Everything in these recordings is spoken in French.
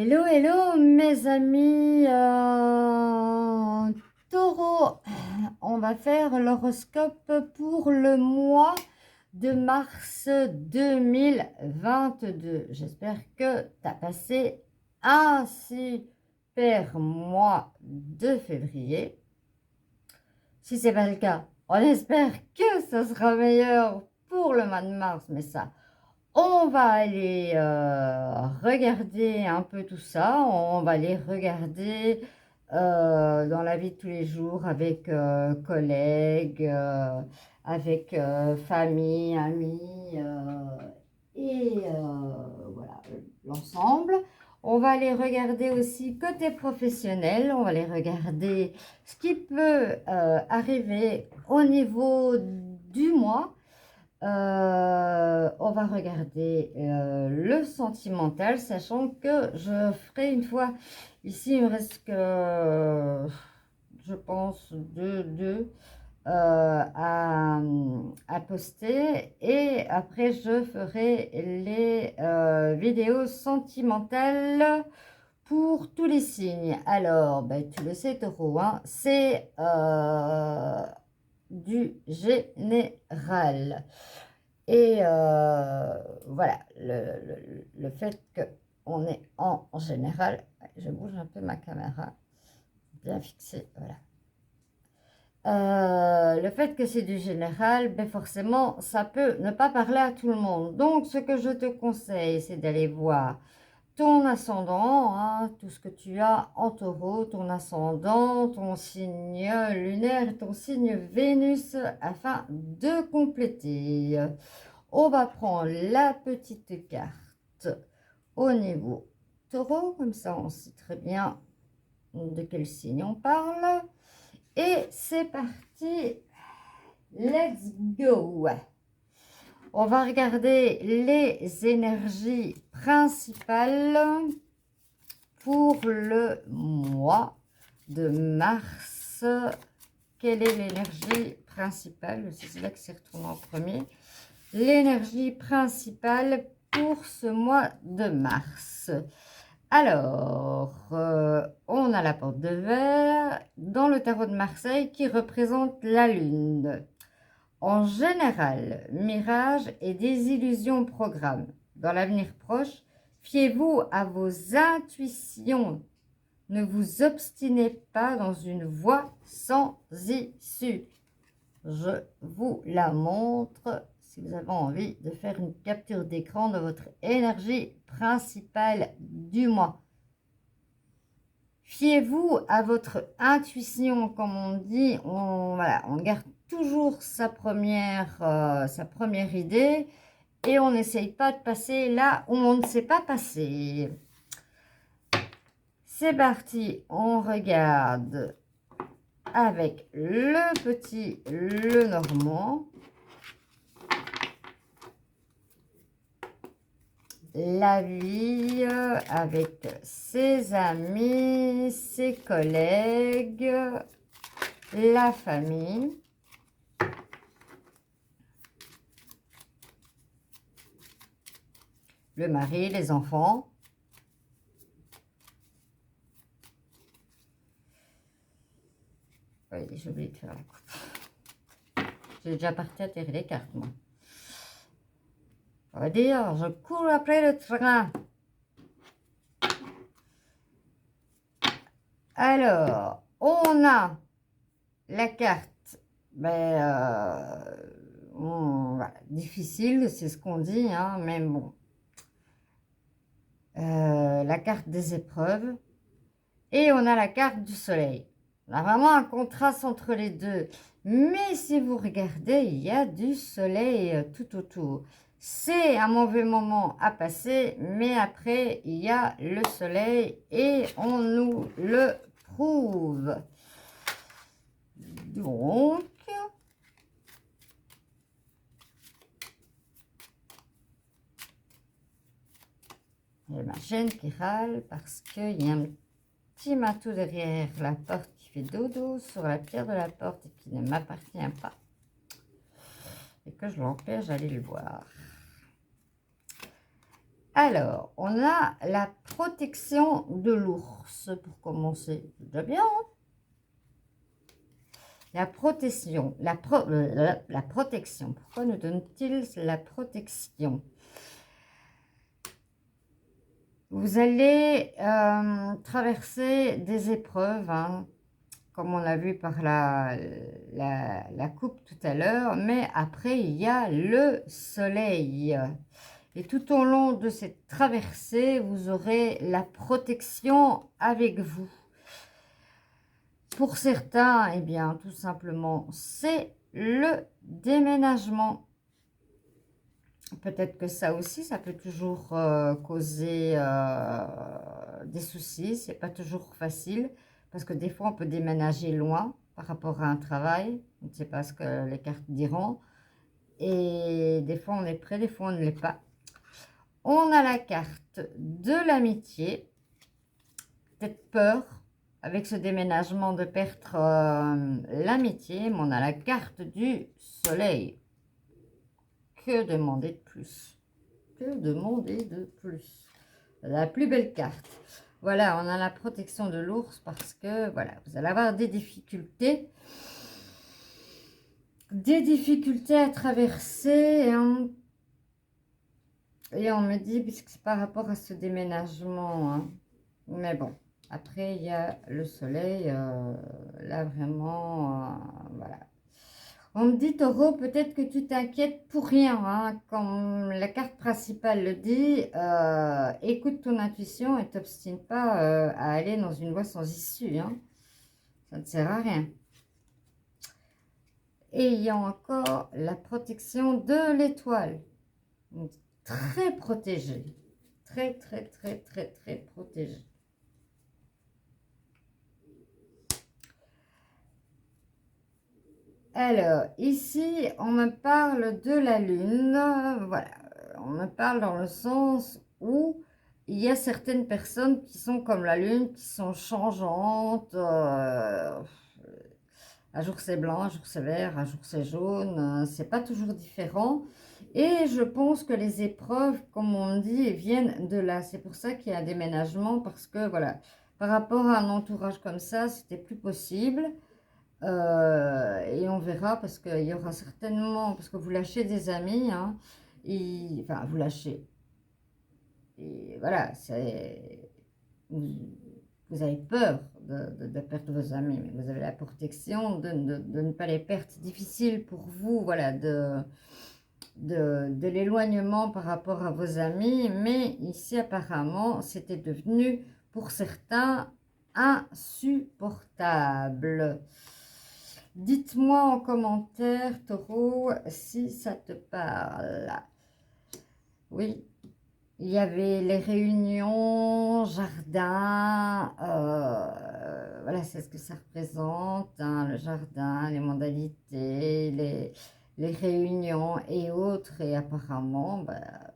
Hello, hello mes amis taureaux. On va faire l'horoscope pour le mois de mars 2022. J'espère que tu as passé un super mois de février. Si ce n'est pas le cas, on espère que ça sera meilleur pour le mois de mars, mais ça, on va aller regarder un peu tout ça. On va aller regarder dans la vie de tous les jours avec collègues, avec famille, amis et voilà l'ensemble. On va aller regarder aussi côté professionnel. On va aller regarder ce qui peut arriver au niveau du mois. On va regarder le sentimental, sachant que je ferai une fois, ici il me reste que, je pense, deux à poster, et après je ferai les vidéos sentimentales pour tous les signes. Alors, ben, tu le sais, Taureau, hein, c'est du général. Et voilà, le fait qu'on est en général, je bouge un peu ma caméra, bien fixée, voilà. Le fait que c'est du général, ben forcément, ça peut ne pas parler à tout le monde. Donc, ce que je te conseille, c'est d'aller voir ton ascendant, hein, tout ce que tu as en taureau, ton ascendant, ton signe lunaire, ton signe Vénus, afin de compléter. On va prendre la petite carte au niveau taureau, comme ça on sait très bien de quel signe on parle. Et c'est parti, let's go! On va regarder les énergies principales pour le mois de mars. Quelle est l'énergie principale? C'est là que c'est retourné en premier. L'énergie principale pour ce mois de mars. Alors, on a la porte de verre dans le tarot de Marseille qui représente la lune. En général, mirage et désillusion programme. Dans l'avenir proche, fiez-vous à vos intuitions. Ne vous obstinez pas dans une voie sans issue. Je vous la montre si vous avez envie de faire une capture d'écran de votre énergie principale du mois. Fiez-vous à votre intuition, comme on dit. Voilà, on garde toujours sa première idée et on n'essaye pas de passer là où on ne sait pas passer. C'est parti, on regarde avec le petit Lenormand. La vie avec ses amis, ses collègues, la famille. Le mari, les enfants. Oui, j'ai oublié de faire la coupe. J'ai déjà parti à tirer les cartes, moi. On va dire, je cours après le train. Alors, on a la carte, voilà, difficile, c'est ce qu'on dit, hein, mais bon. La carte des épreuves. Et on a la carte du soleil. On a vraiment un contraste entre les deux. Mais si vous regardez, il y a du soleil tout autour. C'est un mauvais moment à passer, mais après, il y a le soleil et on nous le prouve. Donc, il y a ma chaîne qui râle parce qu'il y a un petit matou derrière la porte qui fait dodo sur la pierre de la porte et qui ne m'appartient pas. Et que je l'empêche d'aller le voir. Alors, on a la protection de l'ours pour commencer. C'est déjà bien, hein? La protection. La protection. Pourquoi nous donne-t-il la protection? Vous allez traverser des épreuves, hein, comme on l'a vu par la coupe tout à l'heure, mais après, il y a le soleil. Et tout au long de cette traversée, vous aurez la protection avec vous. Pour certains, eh bien, tout simplement, c'est le déménagement. Peut-être que ça aussi, ça peut toujours causer des soucis. C'est pas toujours facile parce que des fois, on peut déménager loin par rapport à un travail. On ne sait pas ce que les cartes diront. Et des fois, on est prêt, des fois, on ne l'est pas. On a la carte de l'amitié. Peut-être peur avec ce déménagement de perdre l'amitié. Mais on a la carte du soleil. Que demander de plus? Que demander de plus? La plus belle carte. Voilà, on a la protection de l'ours parce que, voilà, vous allez avoir des difficultés. Des difficultés à traverser. Hein. Et on me dit, puisque c'est par rapport à ce déménagement. Hein. Mais bon, après, il y a le soleil. Là, vraiment, voilà. On me dit, Taureau, peut-être que tu t'inquiètes pour rien, hein, comme la carte principale le dit, écoute ton intuition et t'obstine pas à aller dans une voie sans issue. Hein. Ça ne sert à rien. Et il y a encore la protection de l'étoile. Très protégée. Très, très, très, très, très protégée. Alors, ici, on me parle de la Lune. Voilà, on me parle dans le sens où il y a certaines personnes qui sont comme la Lune, qui sont changeantes. Un jour c'est blanc, un jour c'est vert, un jour c'est jaune. C'est pas toujours différent. Et je pense que les épreuves, comme on dit, viennent de là. C'est pour ça qu'il y a un déménagement, parce que, voilà, par rapport à un entourage comme ça, c'était plus possible. Et on verra parce qu'il y aura certainement, parce que vous lâchez des amis, hein, enfin vous lâchez. Et voilà, vous avez peur de perdre vos amis, mais vous avez la protection de ne pas les perdre. C'est difficile pour vous, voilà, de l'éloignement par rapport à vos amis, mais ici apparemment c'était devenu pour certains insupportable. Dites-moi en commentaire, Taureau, si ça te parle. Oui, il y avait les réunions, jardin, voilà, c'est ce que ça représente, hein, le jardin, les modalités, les réunions et autres. Et apparemment, bah,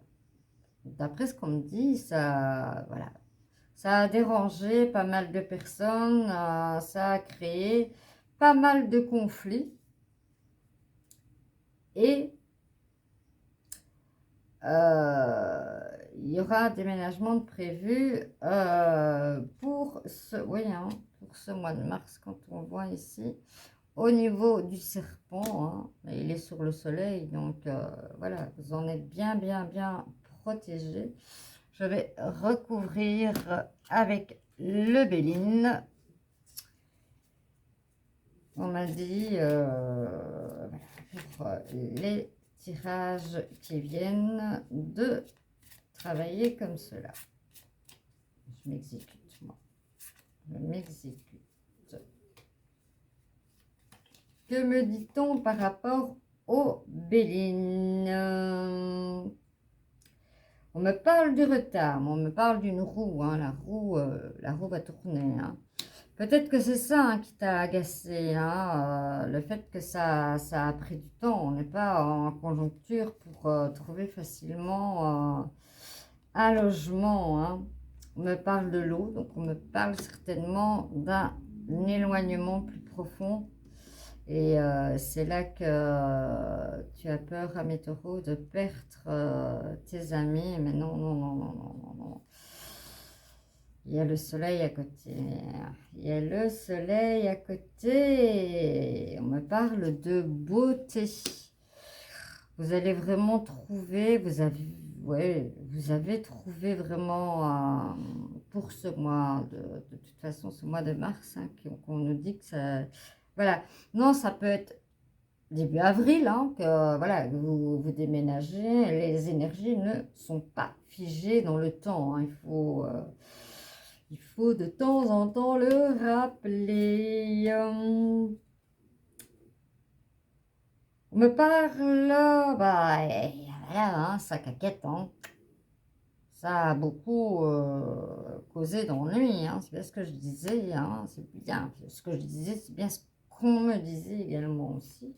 d'après ce qu'on me dit, ça, voilà, ça a dérangé pas mal de personnes, ça a créé pas mal de conflits et il y aura un déménagement de prévu pour oui, hein, pour ce mois de mars, quand on voit ici au niveau du serpent, hein, il est sur le soleil, donc voilà, vous en êtes bien protégé. Je vais recouvrir avec le Béline. On m'a dit pour les tirages qui viennent de travailler comme cela. Je m'exécute, moi. Je m'exécute. Que me dit-on par rapport au Béline? On me parle du retard, on me parle d'une roue, hein, la roue va tourner. Hein. Peut-être que c'est ça hein, qui t'a agacé, hein, le fait que ça a pris du temps. On n'est pas en conjoncture pour trouver facilement un logement. Hein. On me parle de l'eau, donc on me parle certainement d'un éloignement plus profond. Et c'est là que tu as peur, ami taureau, de perdre tes amis. Mais non, non, non, non, non, non, non. Il y a le soleil à côté. Il y a le soleil à côté. On me parle de beauté. Vous allez vraiment trouver, ouais, vous avez trouvé vraiment pour ce mois, de toute façon, ce mois de mars, hein, qu'on nous dit que ça... Voilà. Non, ça peut être début avril, hein, que voilà, vous déménagez. Les énergies ne sont pas figées dans le temps, hein. Il faut de temps en temps le rappeler. On me parle, bah, voilà, hein, ça caquette, hein. Ça a beaucoup causé d'ennui, hein. C'est bien ce que je disais, hein. C'est bien ce que je disais, c'est bien ce qu'on me disait également aussi.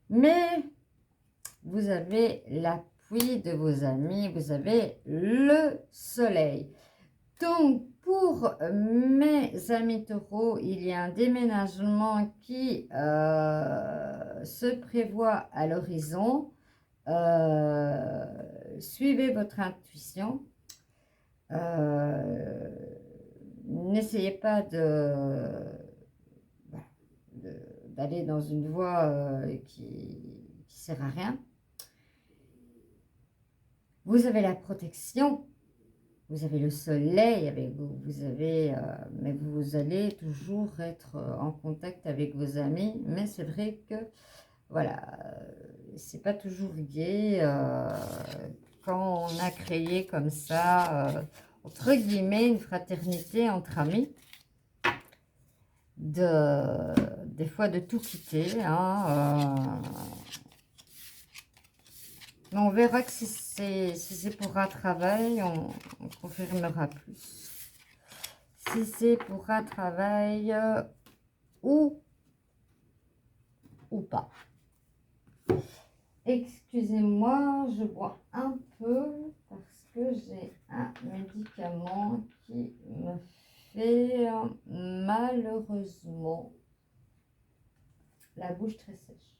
Mais vous avez l'appui de vos amis, vous avez le soleil. Donc, pour mes amis taureaux, il y a un déménagement qui se prévoit à l'horizon. Suivez votre intuition. N'essayez pas d'aller dans une voie qui sert à rien. Vous avez la protection. Vous avez le soleil avec vous, mais vous allez toujours être en contact avec vos amis. Mais c'est vrai que, voilà, c'est pas toujours gai quand on a créé comme ça, entre guillemets, une fraternité entre amis, des fois de tout quitter, hein, mais on verra que si c'est pour un travail, on confirmera plus. Si c'est pour un travail ou pas. Excusez-moi, je bois un peu parce que j'ai un médicament qui me fait malheureusement la bouche très sèche.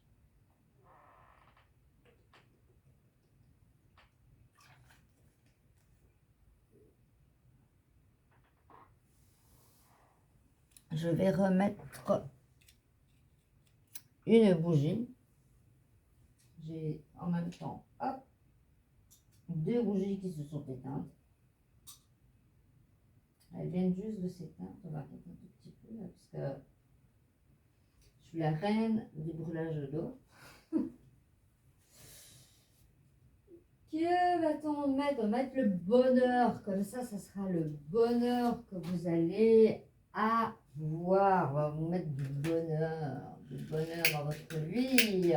Je vais remettre une bougie. J'ai en même temps, hop, deux bougies qui se sont éteintes. Elles viennent juste de s'éteindre. On va attendre un tout petit peu là, parce que je suis la reine du brûlage d'eau. Que va-t-on mettre? On va mettre le bonheur. Comme ça sera le bonheur que vous allez avoir. On va vous mettre du bonheur dans votre vie,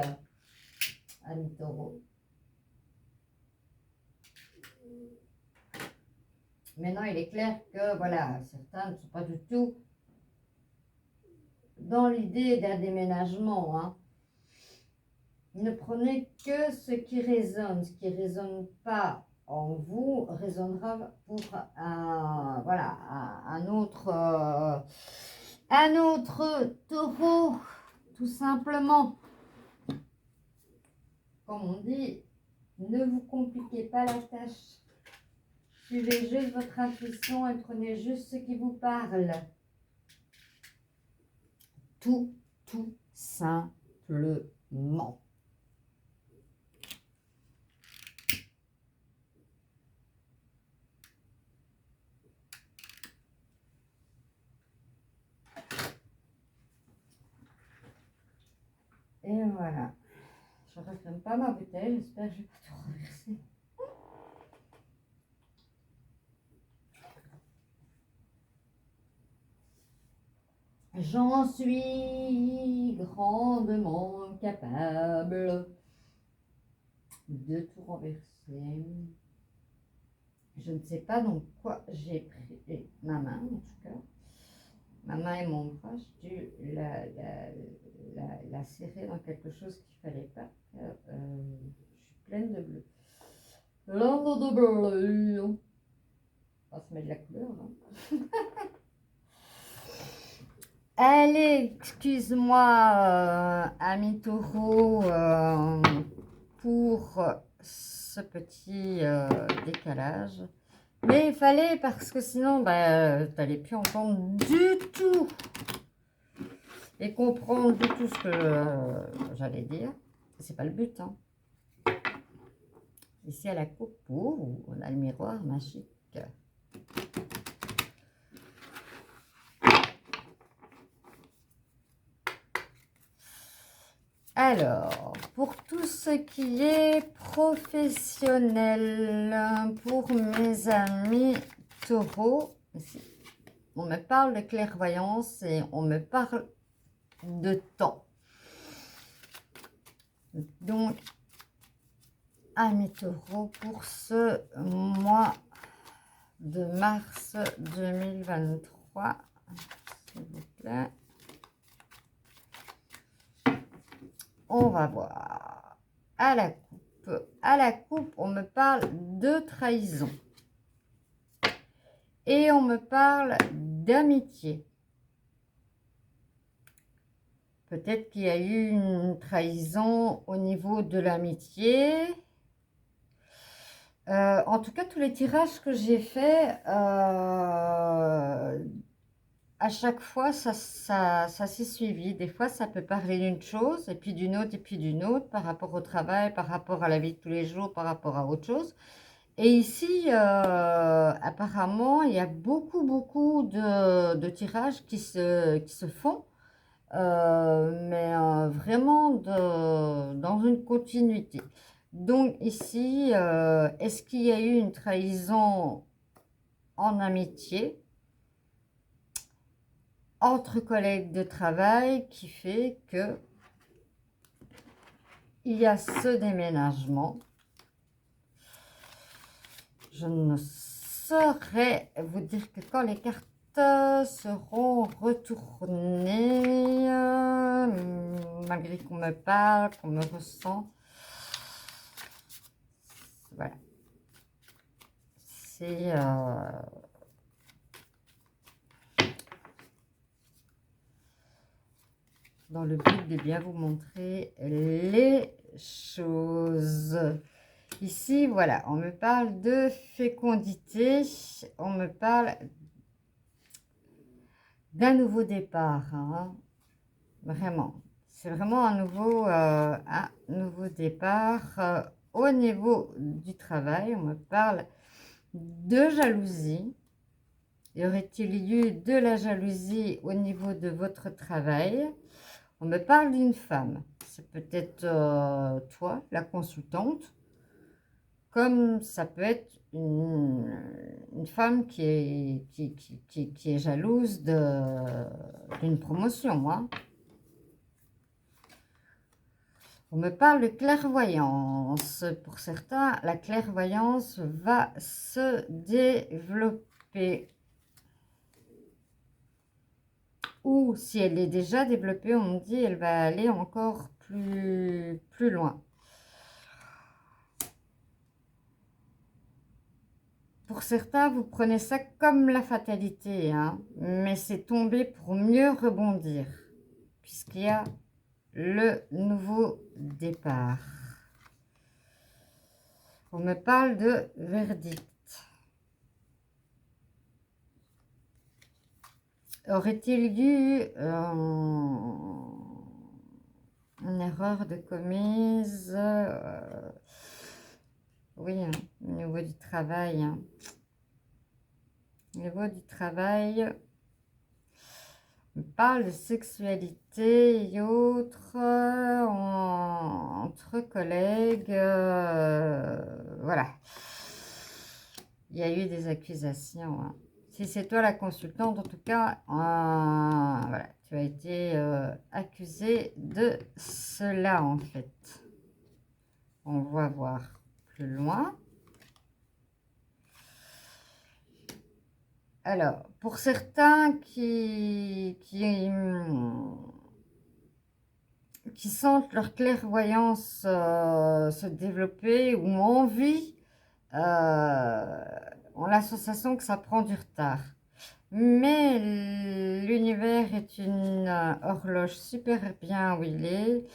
ami taureau. Maintenant, il est clair que, voilà, certains ne sont pas du tout dans l'idée d'un déménagement, hein. Ne prenez que ce qui résonne. Ce qui ne résonne pas en vous résonnera pour voilà, un autre taureau, tout simplement. Comme on dit, ne vous compliquez pas la tâche. Suivez juste votre intuition et prenez juste ce qui vous parle. Tout simplement. Et voilà. Je ne referme pas ma bouteille, j'espère que je ne vais pas tout renverser. J'en suis grandement capable de tout renverser. Je ne sais pas dans quoi j'ai pris ma main, en tout cas. Ma main et mon bras, j'ai dû la serrer dans quelque chose qu'il ne fallait pas. Je suis pleine de bleu. Pleine de bleu. On se met de la couleur, hein. Allez, excuse-moi, ami taureau, pour ce petit décalage. Mais il fallait, parce que sinon, bah, tu n'allais plus entendre du tout et comprendre du tout ce que j'allais dire. C'est pas le but, hein. Ici, à la coupe, on a le miroir magique. Alors, pour tout ce qui est professionnel, pour mes amis taureaux, ici, on me parle de clairvoyance et on me parle de temps. Donc, amis taureaux, pour ce mois de mars 2023, s'il vous plaît, on va voir. À la coupe, on me parle de trahison. Et on me parle d'amitié. Peut-être qu'il y a eu une trahison au niveau de l'amitié. En tout cas, tous les tirages que j'ai faits, à chaque fois, ça s'est suivi. Des fois, ça peut parler d'une chose, et puis d'une autre, et puis d'une autre, par rapport au travail, par rapport à la vie de tous les jours, par rapport à autre chose. Et ici, apparemment, il y a beaucoup de tirages qui se font, mais vraiment dans une continuité. Donc ici, est-ce qu'il y a eu une trahison en amitié entre collègues de travail qui fait que il y a ce déménagement? Je ne saurais vous dire que quand les cartes seront retournées, malgré qu'on me parle, qu'on me ressent. Voilà. C'est dans le but de bien vous montrer les choses. Ici, voilà, on me parle de fécondité, on me parle d'un nouveau départ, hein. Vraiment. C'est vraiment un nouveau départ. Au niveau du travail, on me parle de jalousie. Y aurait-il eu de la jalousie au niveau de votre travail? On me parle d'une femme. C'est peut-être toi, la consultante, comme ça peut être une femme qui est jalouse d'une promotion, hein. On me parle de clairvoyance. Pour certains, la clairvoyance va se développer. Ou si elle est déjà développée, on me dit elle va aller encore plus loin. Pour certains, vous prenez ça comme la fatalité, hein, mais c'est tombé pour mieux rebondir, puisqu'il y a le nouveau départ. On me parle de verdict. Aurait-il eu une erreur de commise? Oui, hein, au niveau du travail. Hein. Au niveau du travail, on parle de sexualité et autres entre collègues. Voilà. Il y a eu des accusations. Hein. Si c'est toi la consultante, en tout cas, voilà, tu as été accusé de cela en fait. On va voir plus loin. Alors, pour certains qui sentent leur clairvoyance se développer ou ont envie, ont la sensation que ça prend du retard. Mais l'univers est une horloge super bien où il est.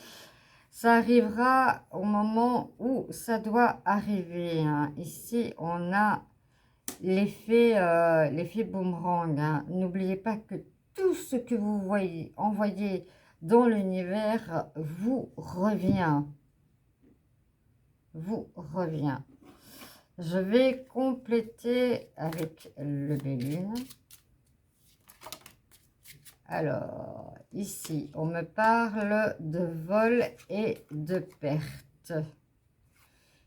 Ça arrivera au moment où ça doit arriver, hein. Ici, on a l'effet boomerang, hein. N'oubliez pas que tout ce que vous voyez envoyé dans l'univers vous revient. Vous revient. Je vais compléter avec le Bélune. Alors, ici, on me parle de vol et de perte.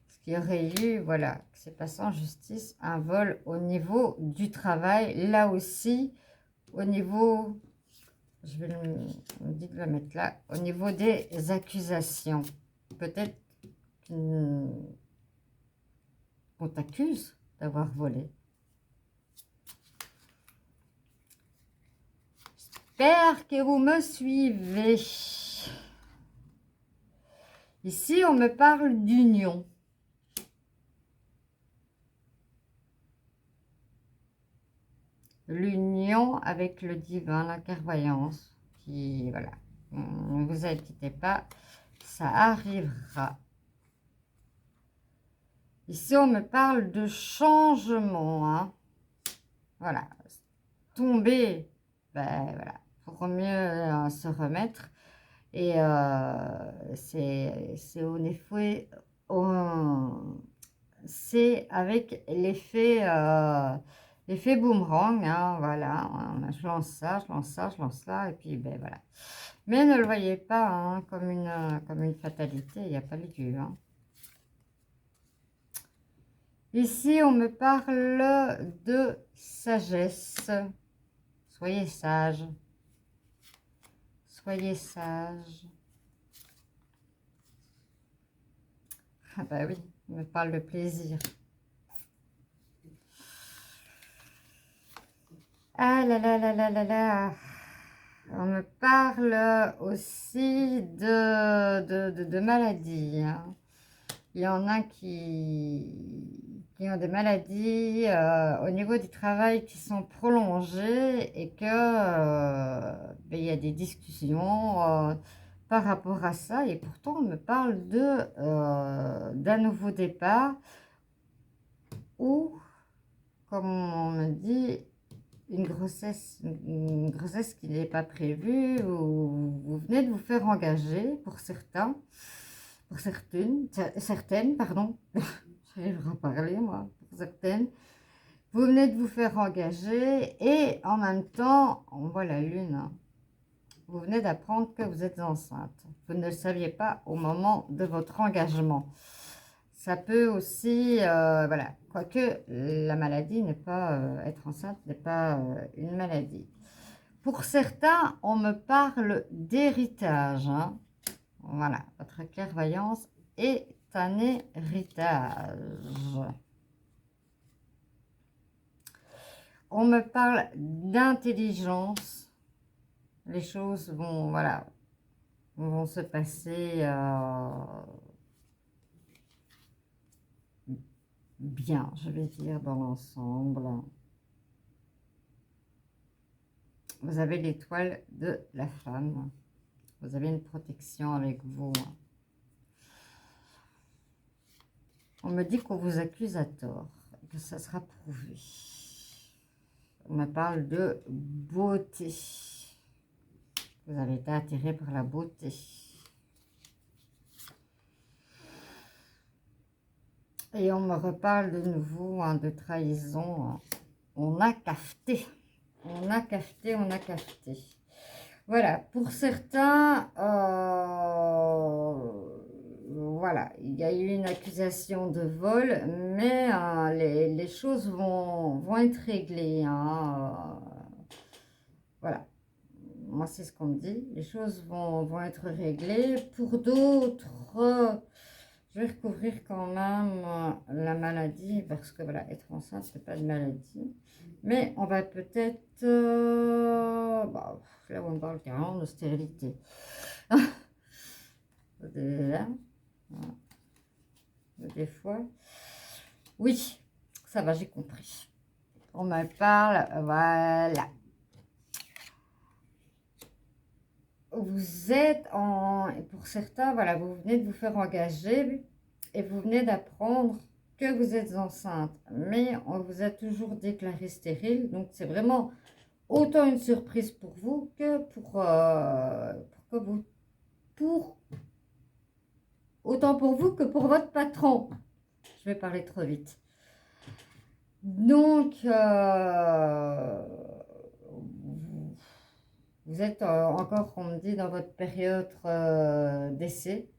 Ce qui aurait eu, voilà, que c'est passé en justice, un vol au niveau du travail. Là aussi, au niveau, je vais me dit de la mettre là, au niveau des accusations. Peut-être qu'on t'accuse d'avoir volé. J'espère que vous me suivez. Ici, on me parle d'union. L'union avec le divin, la clairvoyance, qui, voilà, ne vous inquiétez pas, ça arrivera. Ici, on me parle de changement, hein. Voilà, tomber, ben voilà, pour mieux se remettre. Et c'est au effet, c'est avec l'effet boomerang, hein, voilà, je lance ça, je lance ça, je lance ça, et puis ben voilà. Mais ne le voyez pas hein, comme une fatalité, il n'y a pas lieu. Hein. Ici, on me parle de sagesse. Soyez sage. Soyez sage. Ah bah oui, on me parle de plaisir. Ah là là là là là là. On me parle aussi de maladies. Hein. Il y en a qui ont des maladies au niveau du travail qui sont prolongées et que ben, il y a des discussions par rapport à ça. Et pourtant, on me parle d'un nouveau départ ou, comme on me dit, une grossesse qui n'est pas prévue, ou vous venez de vous faire engager pour certains, pour certaines, pardon, j'arriverai à parler moi, pour certaines, vous venez de vous faire engager et en même temps, on voit la lune, hein. Vous venez d'apprendre que vous êtes enceinte. Vous ne le saviez pas au moment de votre engagement. Ça peut aussi, voilà, quoique la maladie n'est pas, être enceinte n'est pas une maladie. Pour certains, on me parle d'héritage. Hein. Voilà, votre clairvoyance est un héritage. On me parle d'intelligence. Les choses vont, voilà, vont se passer bien, je vais dire, dans l'ensemble. Vous avez l'étoile de la femme. Vous avez une protection avec vous. On me dit qu'on vous accuse à tort, que ça sera prouvé. On me parle de beauté. Vous avez été attiré par la beauté. Et on me reparle de nouveau hein, de trahison. Hein. On a cafeté. On a cafeté, on a cafeté. Voilà, pour certains, voilà, il y a eu une accusation de vol, mais les choses vont être réglées. Hein, voilà, moi c'est ce qu'on me dit, les choses vont être réglées. Pour d'autres, je vais recouvrir quand même la maladie, parce que voilà, être enceinte, c'est pas de maladie. Mais on va peut-être, bah, là on parle carrément de stérilité. Là, des fois. Oui, ça va, j'ai compris. On me parle, voilà. Vous êtes pour certains, voilà, vous venez de vous faire engager et vous venez d'apprendre que vous êtes enceinte, mais on vous a toujours déclaré stérile, donc c'est vraiment autant une surprise pour vous que autant pour vous que pour votre patron. Je vais parler trop vite. Donc, vous êtes encore, on me dit, dans votre période d'essai.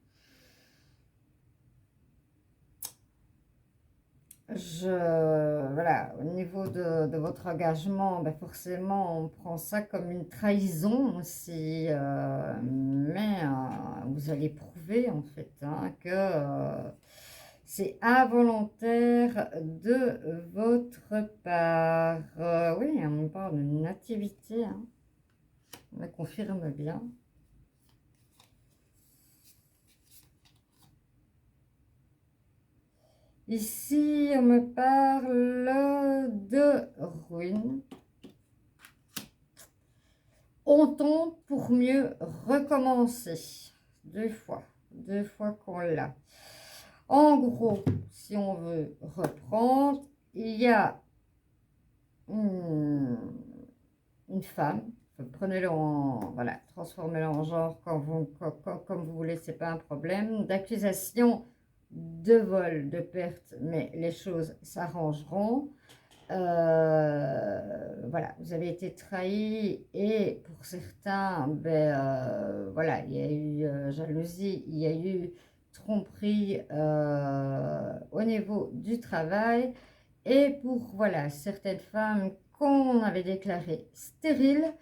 Voilà, au niveau de votre engagement, ben forcément, on prend ça comme une trahison aussi, mais vous allez prouver en fait hein, que c'est involontaire de votre part. Oui, on me parle de nativité, hein, on me confirme bien. Ici, on me parle de ruines. On tombe pour mieux recommencer. Deux fois qu'on l'a. En gros, si on veut reprendre, il y a une femme. Prenez-le en, voilà, transformez-le en genre comme vous voulez, c'est pas un problème. D'accusation de vol, de perte, mais les choses s'arrangeront. Voilà, vous avez été trahi et pour certains, ben, voilà, il y a eu jalousie, il y a eu tromperie au niveau du travail et pour, voilà, certaines femmes qu'on avait déclarées stériles,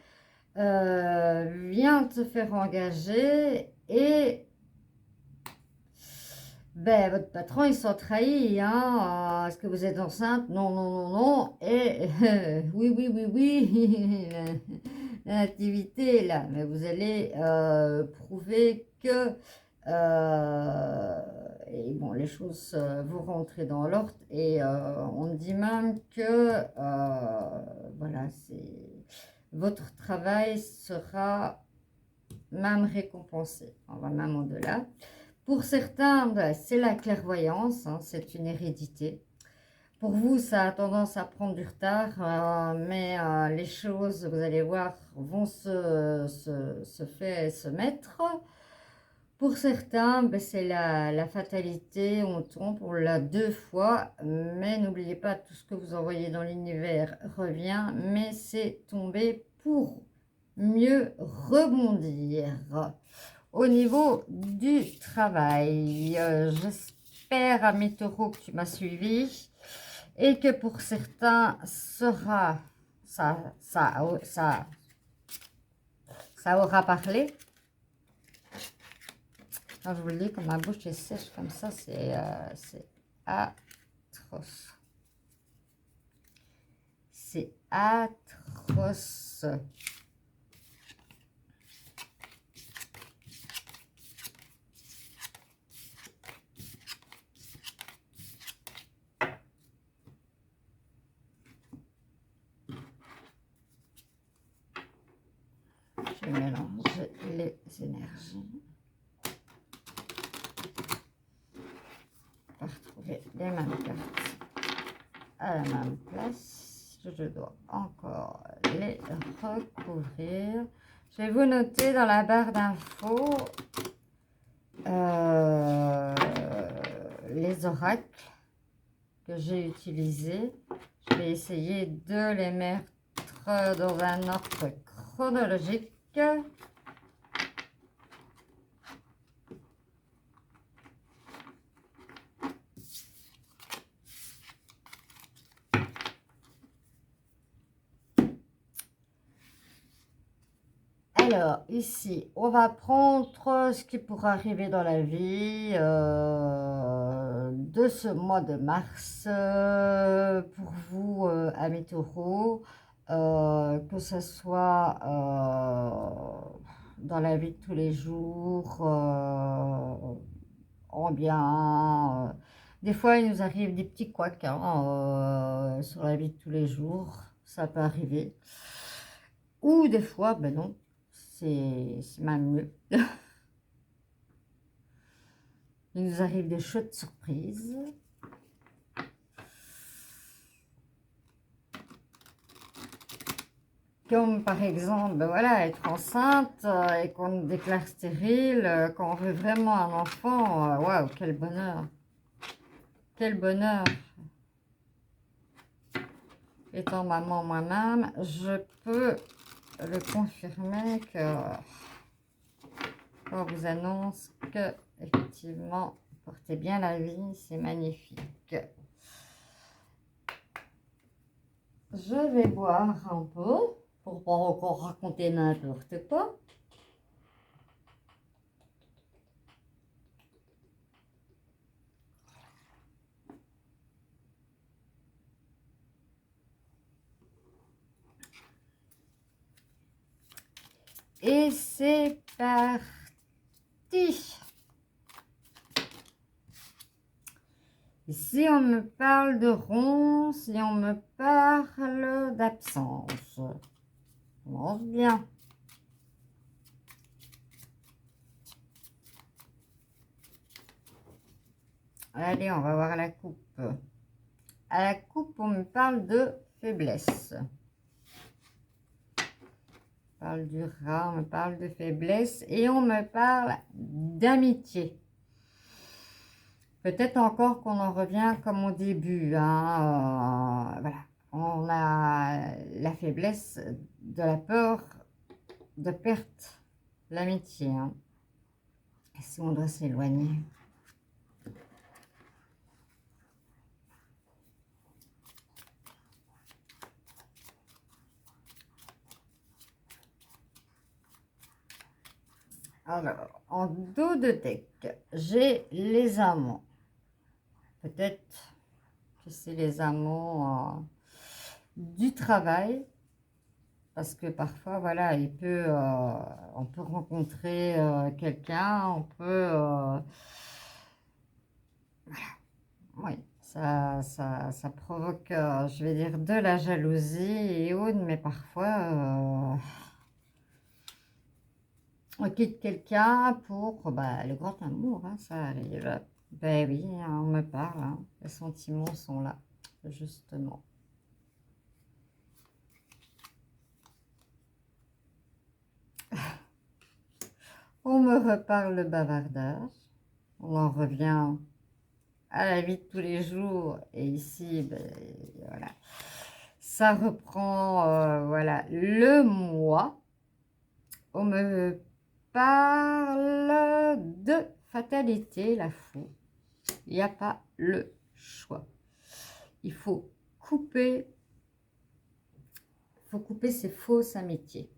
vient de se faire engager et ben, votre patron, il s'en trahit, hein. Est-ce que vous êtes enceinte? Non, non, non, non. Et oui, oui, oui, oui, l'activité est là. Mais vous allez prouver que, et bon, les choses vont rentrer dans l'ordre. Et on dit même que, voilà, votre travail sera même récompensé. On va même au-delà. Pour certains, ben, c'est la clairvoyance, hein, c'est une hérédité. Pour vous, ça a tendance à prendre du retard, mais les choses, vous allez voir, vont se faire et se mettre. Pour certains, ben, c'est la fatalité, on tombe, on l'a deux fois, mais n'oubliez pas, tout ce que vous envoyez dans l'univers revient, mais c'est tombé pour mieux rebondir. Au niveau du travail, j'espère, ami taureau, que tu m'as suivi et que pour certains, ça aura parlé. Quand je vous le dis, quand ma bouche est sèche comme ça, c'est atroce. C'est atroce. Je mélange les énergies. Pour retrouver les mêmes cartes à la même place. Je dois encore les recouvrir. Je vais vous noter dans la barre d'infos les oracles que j'ai utilisés. Je vais essayer de les mettre dans un ordre chronologique. Alors, ici, on va prendre ce qui pourra arriver dans la vie de ce mois de mars pour vous, amis taureaux, que ce soit dans la vie de tous les jours, en bien, Des fois, il nous arrive des petits couacs hein, sur la vie de tous les jours. Ça peut arriver. Ou des fois, ben non, c'est même mieux. Il nous arrive des chouettes surprises. Comme par exemple, ben voilà, être enceinte et qu'on nous déclare stérile, quand on veut vraiment un enfant, waouh, quel bonheur. Quel bonheur. Étant maman moi-même, je peux le confirmer que on vous annonce que effectivement, portez bien la vie, c'est magnifique. Je vais boire un peu pour pas encore raconter n'importe quoi. Et c'est parti. Si on me parle de rond, si on me parle d'absence, on commence bien. Allez, on va voir la coupe. À la coupe, on me parle de faiblesse. On parle du rat, on me parle de faiblesse et on me parle d'amitié. Peut-être encore qu'on en revient comme au début. Hein, voilà. On a la faiblesse de la peur de perte, l'amitié. Hein. Et si on doit s'éloigner. Alors, en dos de deck, j'ai les amants. Peut-être que c'est les amants du travail. Parce que parfois, voilà, on peut rencontrer quelqu'un, on peut... voilà, oui, ça provoque, je vais dire, de la jalousie et autres, mais parfois, on quitte quelqu'un pour le grand amour, hein, ça arrive. Ben oui, hein, on me parle, hein, les sentiments sont là, justement. On me reparle le bavardage, on en revient à la vie de tous les jours, et ici, ben, voilà, ça reprend, voilà, le mois. On me parle de fatalité, la fou. Il n'y a pas le choix. Il faut couper ces fausses amitiés.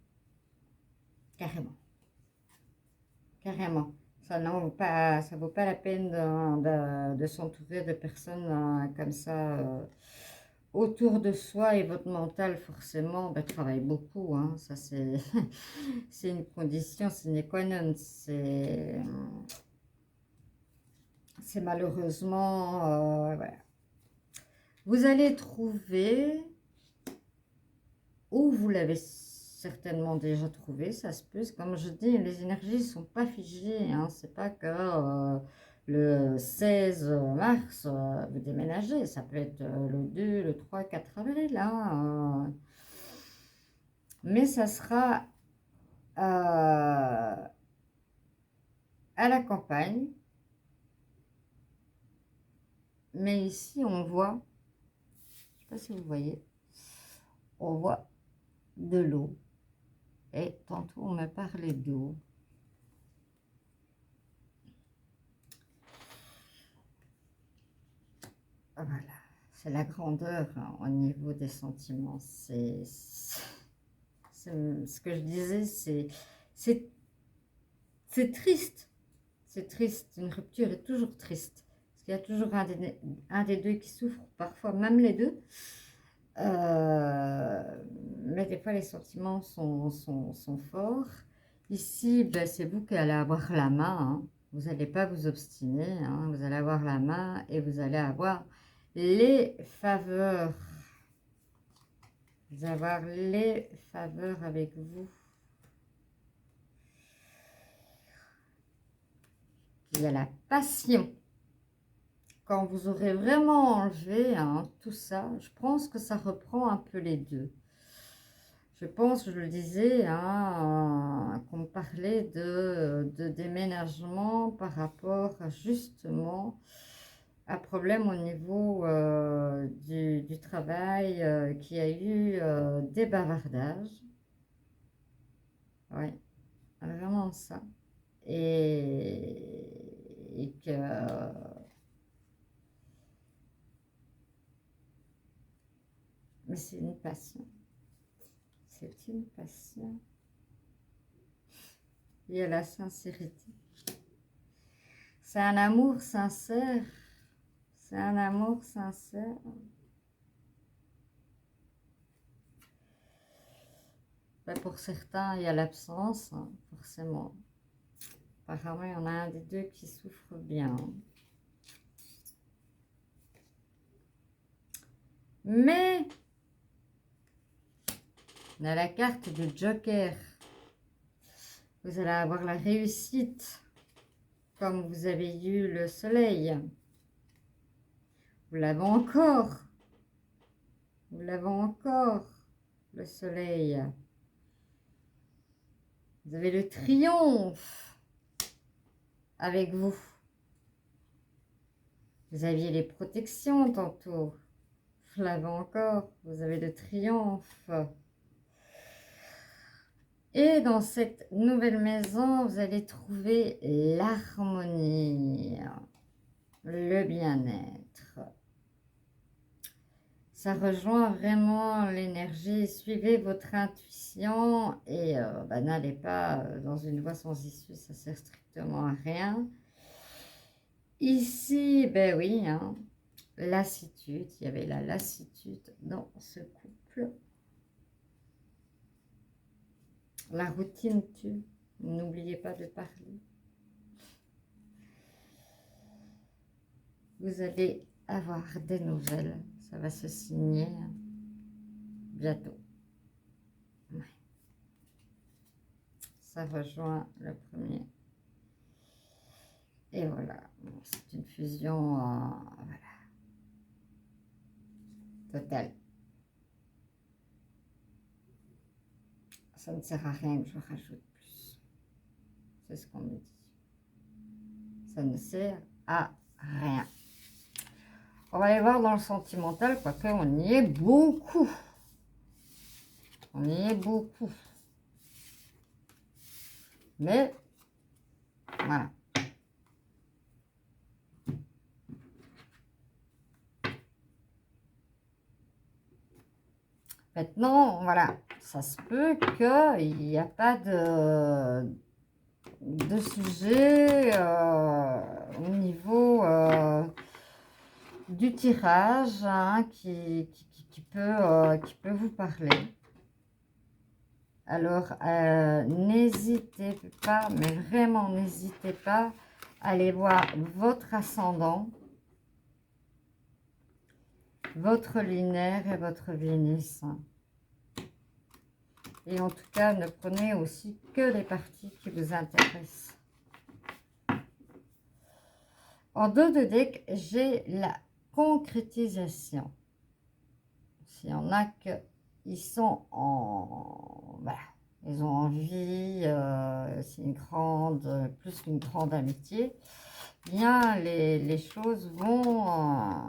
Carrément. Carrément. Ça ne vaut pas la peine de s'entourer de personnes comme ça autour de soi, et votre mental forcément travaille beaucoup. Hein. Ça c'est c'est une condition sine qua non. C'est malheureusement voilà. Vous allez trouver, ou vous l'avez certainement déjà trouvé, ça se peut. Comme je dis, les énergies ne sont pas figées. Hein. C'est pas que le 16 mars, vous déménagez. Ça peut être le 2, le 3, 4 avril. Hein. Mais ça sera à la campagne. Mais ici, on voit, je ne sais pas si vous voyez, on voit de l'eau. Et tantôt, on me parlait d'eau. Voilà, c'est la grandeur hein, au niveau des sentiments. C'est ce que je disais, c'est triste. C'est triste, une rupture est toujours triste. Parce qu'il y a toujours un des deux qui souffre, parfois même les deux. Mais des fois, les sentiments sont forts. Ici, ben, c'est vous qui allez avoir la main. Hein. Vous n'allez pas vous obstiner, hein, vous allez avoir la main et vous allez avoir les faveurs. Vous allez avoir les faveurs avec vous. Il y a la passion. Quand vous aurez vraiment enlevé hein, tout ça, je pense que ça reprend un peu les deux. Je pense, je le disais, hein, qu'on parlait de déménagement par rapport à justement un problème au niveau du travail qui a eu des bavardages. Oui, vraiment ça. Et que... mais c'est une passion. C'est une passion. Il y a la sincérité. C'est un amour sincère. C'est un amour sincère. Ben pour certains, il y a l'absence, hein, forcément. Apparemment, il y en a un des deux qui souffre bien. Mais, on a la carte du Joker. Vous allez avoir la réussite, comme vous avez eu le soleil. Vous l'avez encore. Vous l'avez encore, le soleil. Vous avez le triomphe avec vous. Vous aviez les protections tantôt. Vous l'avez encore. Vous avez le triomphe. Et dans cette nouvelle maison, vous allez trouver l'harmonie, le bien-être. Ça rejoint vraiment l'énergie. Suivez votre intuition et n'allez pas dans une voie sans issue, ça sert strictement à rien. Ici, ben oui, hein, lassitude, il y avait la lassitude dans ce couple. La routine tue, n'oubliez pas de parler. Vous allez avoir des nouvelles, ça va se signer bientôt. Ouais. Ça rejoint le premier. Et voilà, c'est une fusion voilà, totale. Ça ne sert à rien que je rajoute plus. C'est ce qu'on me dit. Ça ne sert à rien. On va aller voir dans le sentimental, quoique on y est beaucoup. On y est beaucoup. Mais, voilà. Maintenant, voilà, ça se peut qu'il n'y a pas de sujet au niveau du tirage hein, qui peut vous parler. Alors, n'hésitez pas, mais vraiment n'hésitez pas à aller voir votre ascendant, votre lunaire et votre Vénus. Et en tout cas, ne prenez aussi que les parties qui vous intéressent. En dos de deck, j'ai la concrétisation. S'il y en a qui sont en... Voilà, ils ont envie, c'est une grande, plus qu'une grande amitié, bien les choses vont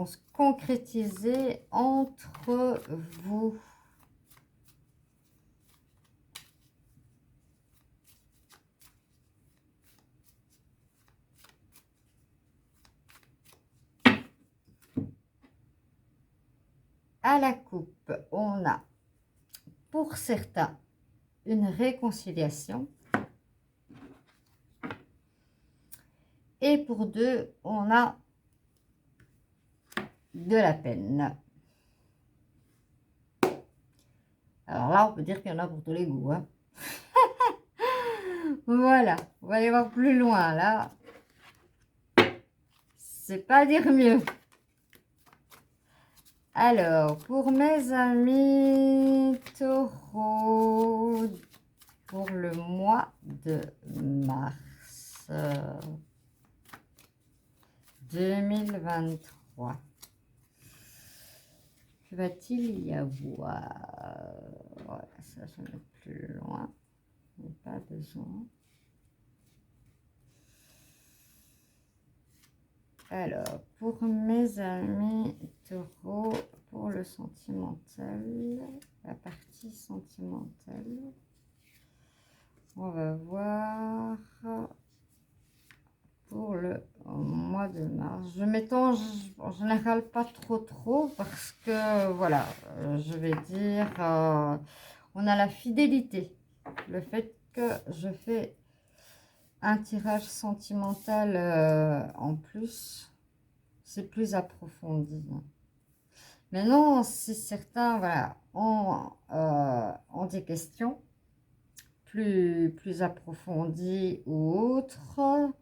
se concrétiser entre vous. À la coupe, on a pour certains une réconciliation et pour deux, on a de la peine. Alors là, on peut dire qu'il y en a pour tous les goûts. Hein. Voilà, on va aller voir plus loin là. C'est pas dire mieux. Alors, pour mes amis taureaux, pour le mois de mars 2023, que va-t-il y avoir? Voilà, ça je mets plus loin, pas besoin. Alors, pour mes amis taureaux, pour le sentimental, la partie sentimentale, on va voir pour le mois de mars. Je m'étends en général pas trop parce que, voilà, je vais dire, on a la fidélité. Le fait que je fais un tirage sentimental en plus, c'est plus approfondi. Maintenant, si certains voilà, ont des questions plus approfondies ou autres,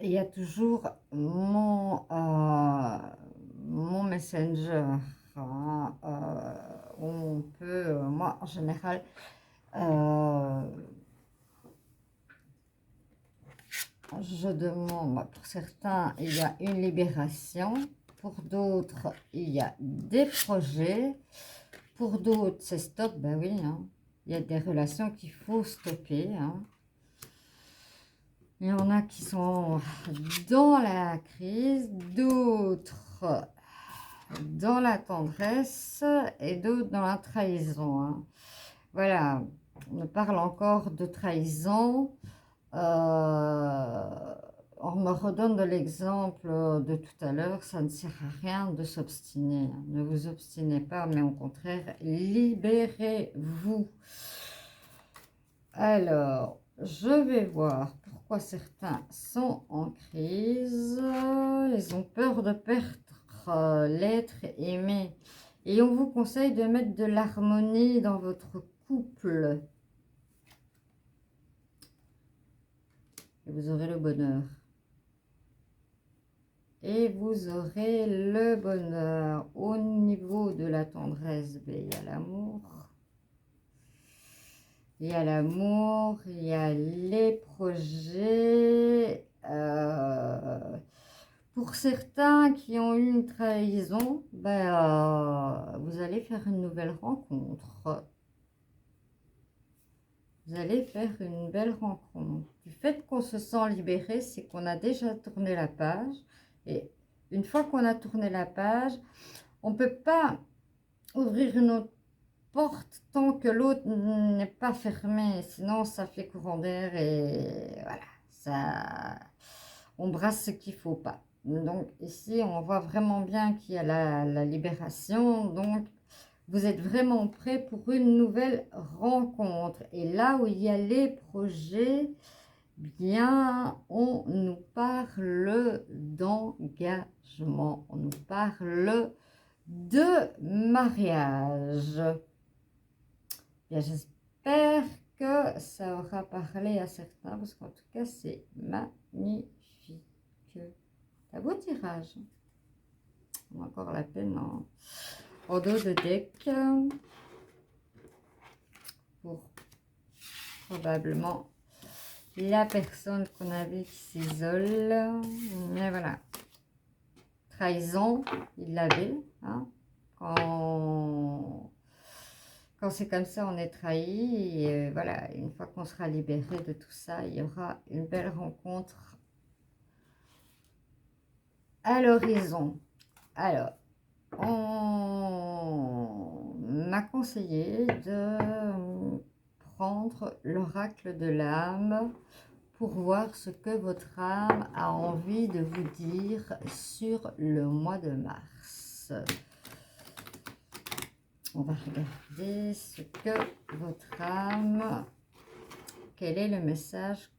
il y a toujours mon Messenger hein, où on peut, moi en général, je demande, pour certains, il y a une libération. Pour d'autres, il y a des projets. Pour d'autres, c'est stop. Ben oui, hein. Il y a des relations qu'il faut stopper. Hein. Il y en a qui sont dans la crise, d'autres dans la tendresse et d'autres dans la trahison. Hein. Voilà, on parle encore de trahison. On me redonne de l'exemple de tout à l'heure, ça ne sert à rien de s'obstiner. Ne vous obstinez pas, mais au contraire, libérez-vous. Alors, je vais voir pourquoi certains sont en crise. Ils ont peur de perdre l'être aimé. Et on vous conseille de mettre de l'harmonie dans votre couple. Et vous aurez le bonheur. Et vous aurez le bonheur. Au niveau de la tendresse, il y a l'amour. Il y a l'amour, il y a les projets. Pour certains qui ont eu une trahison, vous allez faire une nouvelle rencontre. Vous allez faire une belle rencontre. Du fait qu'on se sent libéré, c'est qu'on a déjà tourné la page. Et une fois qu'on a tourné la page, on ne peut pas ouvrir une autre porte tant que l'autre n'est pas fermé. Sinon, ça fait courant d'air et voilà, ça, on brasse ce qu'il ne faut pas. Donc ici, on voit vraiment bien qu'il y a la libération. Donc, vous êtes vraiment prêt pour une nouvelle rencontre. Et là où il y a les projets, bien, on nous parle d'engagement. On nous parle de mariage. Bien, j'espère que ça aura parlé à certains, parce qu'en tout cas, c'est magnifique. Un beau tirage. On a encore la peine en dos de deck pour probablement la personne qu'on avait qui s'isole. Mais voilà. Trahison, il l'avait. Hein, quand c'est comme ça, on est trahi. Et voilà, une fois qu'on sera libéré de tout ça, il y aura une belle rencontre à l'horizon. Alors, on m'a conseillé de prendre l'oracle de l'âme pour voir ce que votre âme a envie de vous dire sur le mois de mars. On va regarder ce que votre âme, quel est le message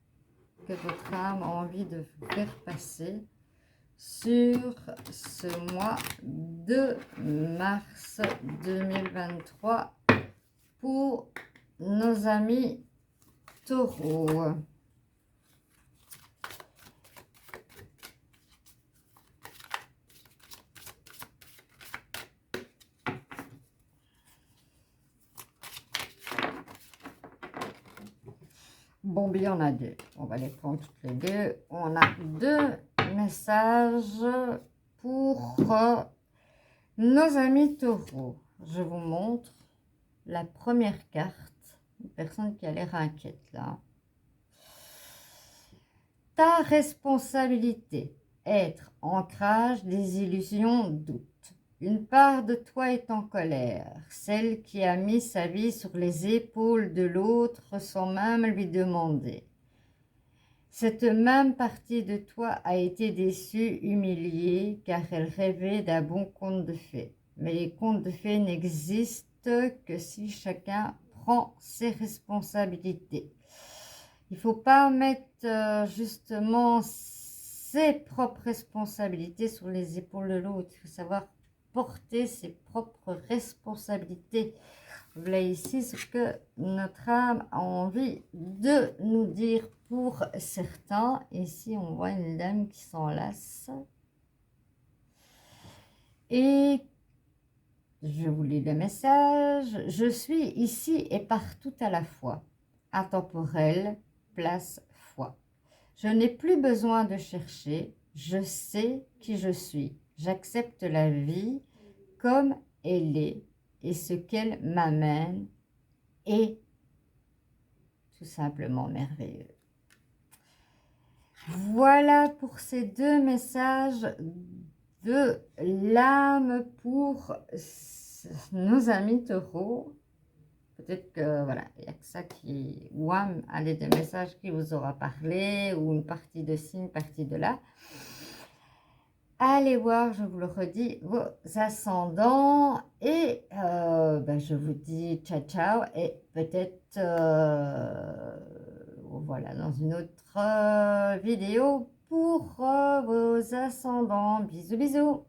que votre âme a envie de vous faire passer sur ce mois de mars 2023 pour nos amis taureaux. Bon, bien, on a deux. On va les prendre toutes les deux. On a deux messages pour nos amis taureaux. Je vous montre la première carte. Une personne qui a l'air inquiète là. Ta responsabilité. Être, ancrage, désillusion, doute. Une part de toi est en colère, celle qui a mis sa vie sur les épaules de l'autre sans même lui demander. Cette même partie de toi a été déçue, humiliée, car elle rêvait d'un bon conte de fées. Mais les contes de fées n'existent que si chacun prend ses responsabilités. Il ne faut pas mettre justement ses propres responsabilités sur les épaules de l'autre. Il faut savoir porter ses propres responsabilités. Voilà ici ce que notre âme a envie de nous dire pour certains. Ici, on voit une dame qui s'enlace. Et je vous lis le message. Je suis ici et partout à la fois. Intemporel, place, foi. Je n'ai plus besoin de chercher. Je sais qui je suis. J'accepte la vie comme elle est et ce qu'elle m'amène est tout simplement merveilleux. Voilà pour ces deux messages de l'âme pour nos amis taureaux. Peut-être que voilà, il n'y a que ça qui, ou un des messages qui vous aura parlé, ou une partie de ci, une partie de là. Allez voir, je vous le redis, vos ascendants. Et je vous dis ciao, ciao. Et peut-être, voilà, dans une autre vidéo pour vos ascendants. Bisous, bisous.